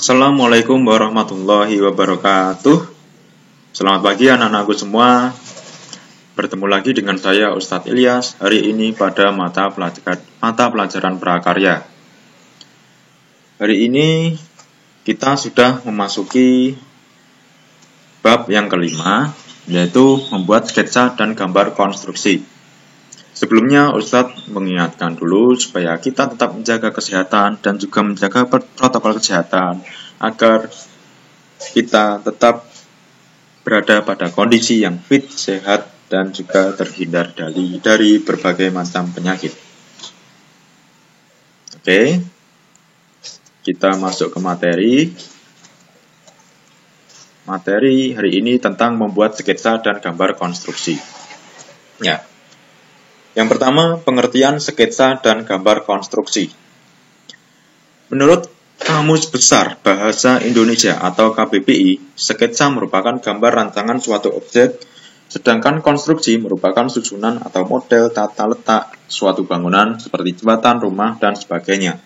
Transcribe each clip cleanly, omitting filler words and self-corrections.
Assalamualaikum warahmatullahi wabarakatuh. Selamat pagi anak-anakku semua. Bertemu lagi dengan saya Ustadz Ilyas hari ini pada mata pelajaran prakarya. Hari ini kita sudah memasuki bab yang kelima, yaitu membuat sketsa dan gambar konstruksi. Sebelumnya Ustadz mengingatkan dulu supaya kita tetap menjaga kesehatan dan juga menjaga protokol kesehatan agar kita tetap berada pada kondisi yang fit, sehat, dan juga terhindar dari berbagai macam penyakit. Oke, kita masuk ke materi. Materi hari ini tentang membuat sketsa dan gambar konstruksi. Ya. Yang pertama, pengertian sketsa dan gambar konstruksi. Menurut Kamus Besar Bahasa Indonesia atau KBBI, sketsa merupakan gambar rancangan suatu objek, sedangkan konstruksi merupakan susunan atau model tata letak suatu bangunan seperti jembatan, rumah, dan sebagainya.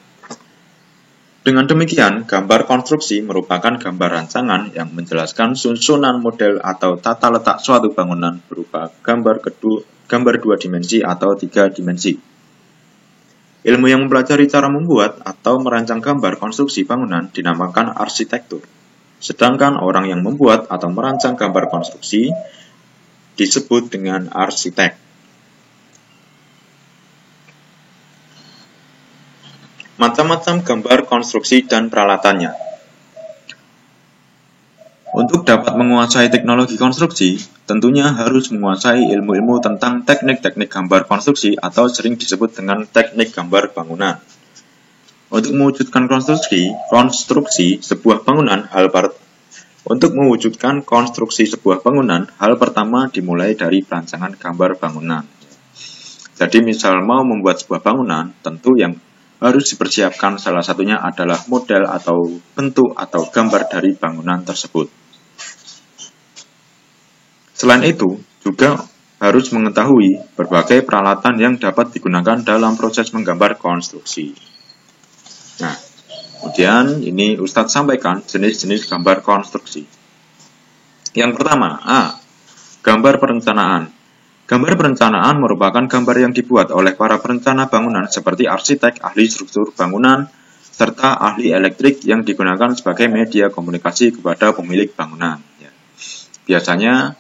Dengan demikian, gambar konstruksi merupakan gambar rancangan yang menjelaskan susunan model atau tata letak suatu bangunan berupa gambar dua dimensi atau tiga dimensi. Ilmu yang mempelajari cara membuat atau merancang gambar konstruksi bangunan dinamakan arsitektur. Sedangkan orang yang membuat atau merancang gambar konstruksi disebut dengan arsitek. Macam-macam gambar konstruksi dan peralatannya. Untuk dapat menguasai teknologi konstruksi, tentunya harus menguasai ilmu-ilmu tentang teknik-teknik gambar konstruksi atau sering disebut dengan teknik gambar bangunan. Untuk mewujudkan konstruksi sebuah bangunan, hal pertama dimulai dari perancangan gambar bangunan. Jadi misal mau membuat sebuah bangunan, tentu yang harus dipersiapkan salah satunya adalah model atau bentuk atau gambar dari bangunan tersebut. Selain itu, juga harus mengetahui berbagai peralatan yang dapat digunakan dalam proses menggambar konstruksi. Nah, kemudian ini Ustadz sampaikan jenis-jenis gambar konstruksi. Yang pertama, A. Gambar perencanaan. Gambar perencanaan merupakan gambar yang dibuat oleh para perencana bangunan seperti arsitek, ahli struktur bangunan, serta ahli elektrik yang digunakan sebagai media komunikasi kepada pemilik bangunan. Ya. Biasanya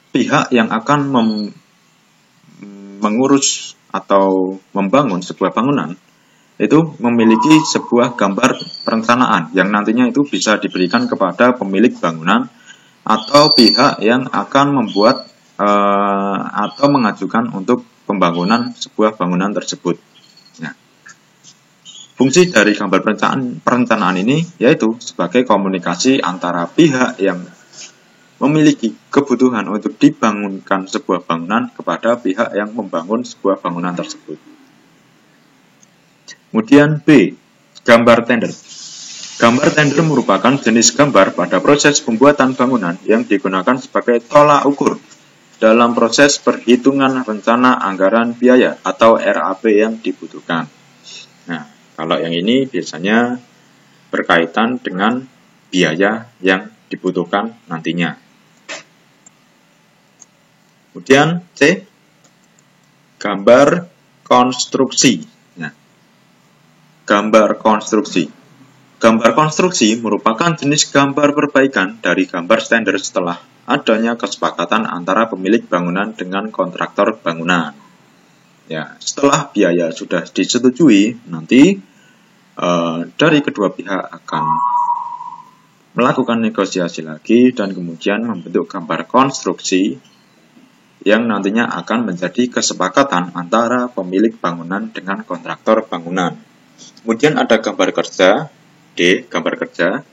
pihak yang akan mengurus atau membangun sebuah bangunan itu memiliki sebuah gambar perencanaan yang nantinya itu bisa diberikan kepada pemilik bangunan atau pihak yang akan membuat atau mengajukan untuk pembangunan sebuah bangunan tersebut. Nah, fungsi dari gambar perencanaan ini yaitu sebagai komunikasi antara pihak yang memiliki kebutuhan untuk dibangunkan sebuah bangunan kepada pihak yang membangun sebuah bangunan tersebut. Kemudian B. Gambar tender. Gambar tender merupakan jenis gambar pada proses pembuatan bangunan yang digunakan sebagai tolak ukur dalam proses perhitungan rencana anggaran biaya atau RAB yang dibutuhkan. Nah, kalau yang ini biasanya berkaitan dengan biaya yang dibutuhkan nantinya. Kemudian C. Gambar konstruksi. Nah, gambar konstruksi. Gambar konstruksi merupakan jenis gambar perbaikan dari gambar standar setelah adanya kesepakatan antara pemilik bangunan dengan kontraktor bangunan. Ya, setelah biaya sudah disetujui, nanti dari kedua pihak akan melakukan negosiasi lagi dan kemudian membentuk gambar konstruksi yang nantinya akan menjadi kesepakatan antara pemilik bangunan dengan kontraktor bangunan. Kemudian ada gambar kerja. D. Gambar kerja.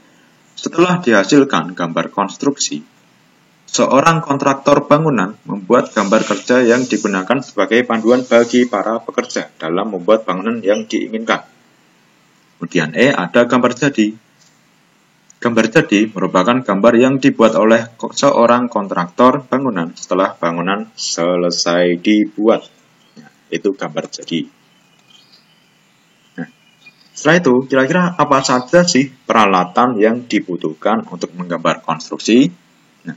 Setelah dihasilkan gambar konstruksi, seorang kontraktor bangunan membuat gambar kerja yang digunakan sebagai panduan bagi para pekerja dalam membuat bangunan yang diinginkan. Kemudian E. Ada gambar jadi. Gambar jadi merupakan gambar yang dibuat oleh seorang kontraktor bangunan setelah bangunan selesai dibuat. Nah, itu gambar jadi. Setelah itu, kira-kira apa saja sih peralatan yang dibutuhkan untuk menggambar konstruksi? Nah,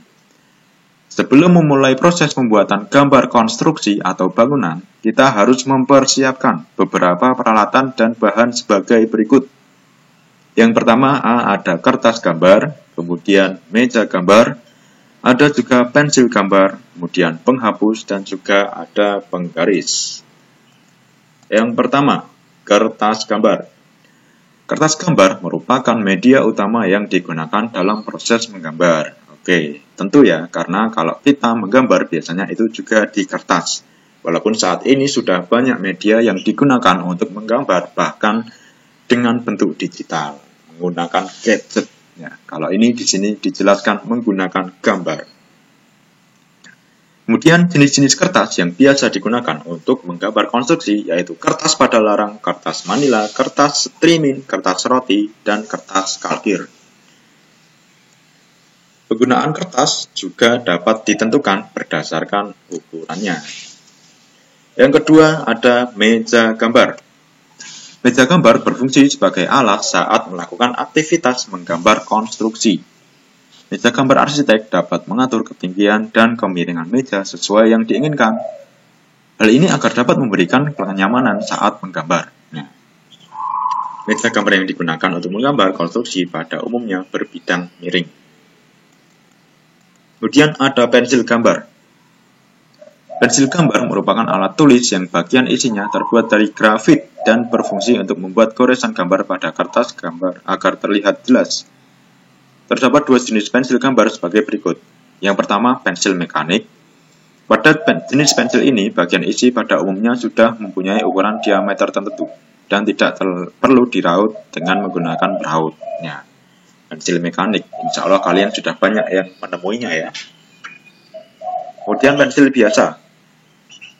sebelum memulai proses pembuatan gambar konstruksi atau bangunan, kita harus mempersiapkan beberapa peralatan dan bahan sebagai berikut. Yang pertama, ada kertas gambar, kemudian meja gambar, ada juga pensil gambar, kemudian penghapus, dan juga ada penggaris. Yang pertama, kertas gambar. Kertas gambar merupakan media utama yang digunakan dalam proses menggambar. Oke, tentu ya, karena kalau kita menggambar biasanya itu juga di kertas. Walaupun saat ini sudah banyak media yang digunakan untuk menggambar, bahkan dengan bentuk digital, menggunakan gadget. Ya, kalau ini di sini dijelaskan menggunakan gambar. Kemudian jenis-jenis kertas yang biasa digunakan untuk menggambar konstruksi yaitu kertas pada larang, kertas manila, kertas streaming, kertas roti, dan kertas kalkir. Penggunaan kertas juga dapat ditentukan berdasarkan ukurannya. Yang kedua ada meja gambar. Meja gambar berfungsi sebagai alat saat melakukan aktivitas menggambar konstruksi. Meja gambar arsitek dapat mengatur ketinggian dan kemiringan meja sesuai yang diinginkan. Hal ini agar dapat memberikan kenyamanan saat menggambar. Nah, meja gambar yang digunakan untuk menggambar konstruksi pada umumnya berbidang miring. Kemudian ada pensil gambar. Pensil gambar merupakan alat tulis yang bagian isinya terbuat dari grafit dan berfungsi untuk membuat goresan gambar pada kertas gambar agar terlihat jelas. Terdapat dua jenis pensil gambar sebagai berikut. Yang pertama, pensil mekanik. Pada jenis pensil ini, bagian isi pada umumnya sudah mempunyai ukuran diameter tertentu dan tidak perlu diraut dengan menggunakan peraut. Ya, pensil mekanik, insya Allah kalian sudah banyak yang menemuinya ya. Kemudian pensil biasa.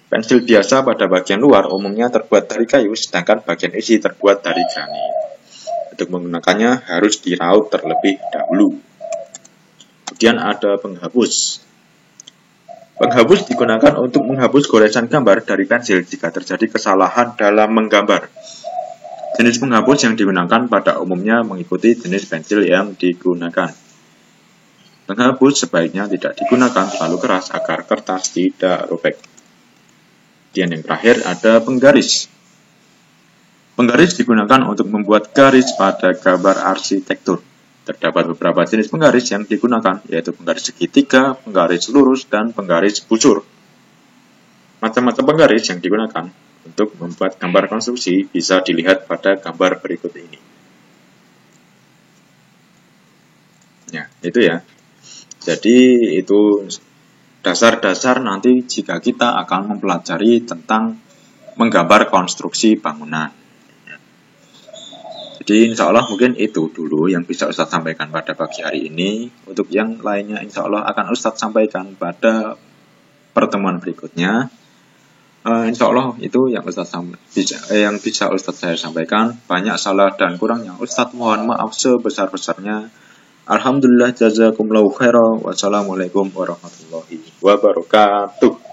Pensil biasa pada bagian luar umumnya terbuat dari kayu, sedangkan bagian isi terbuat dari granit. Untuk menggunakannya harus diraut terlebih dahulu. Kemudian ada penghapus. Penghapus digunakan untuk menghapus goresan gambar dari pensil jika terjadi kesalahan dalam menggambar. Jenis penghapus yang digunakan pada umumnya mengikuti jenis pensil yang digunakan. Penghapus sebaiknya tidak digunakan terlalu keras agar kertas tidak robek. Dan yang terakhir ada penggaris. Penggaris digunakan untuk membuat garis pada gambar arsitektur. Terdapat beberapa jenis penggaris yang digunakan, yaitu penggaris segitiga, penggaris lurus, dan penggaris busur. Macam-macam penggaris yang digunakan untuk membuat gambar konstruksi bisa dilihat pada gambar berikut ini. Ya, itu ya. Jadi itu dasar-dasar nanti jika kita akan mempelajari tentang menggambar konstruksi bangunan. Jadi insya Allah mungkin itu dulu yang bisa Ustadz sampaikan pada pagi hari ini. Untuk yang lainnya insya Allah akan Ustadz sampaikan pada pertemuan berikutnya. Insya Allah itu yang bisa Ustadz saya sampaikan. Banyak salah dan kurangnya Ustadz mohon maaf sebesar-besarnya. Alhamdulillah jazakumullahu khairan. Wassalamualaikum warahmatullahi wabarakatuh.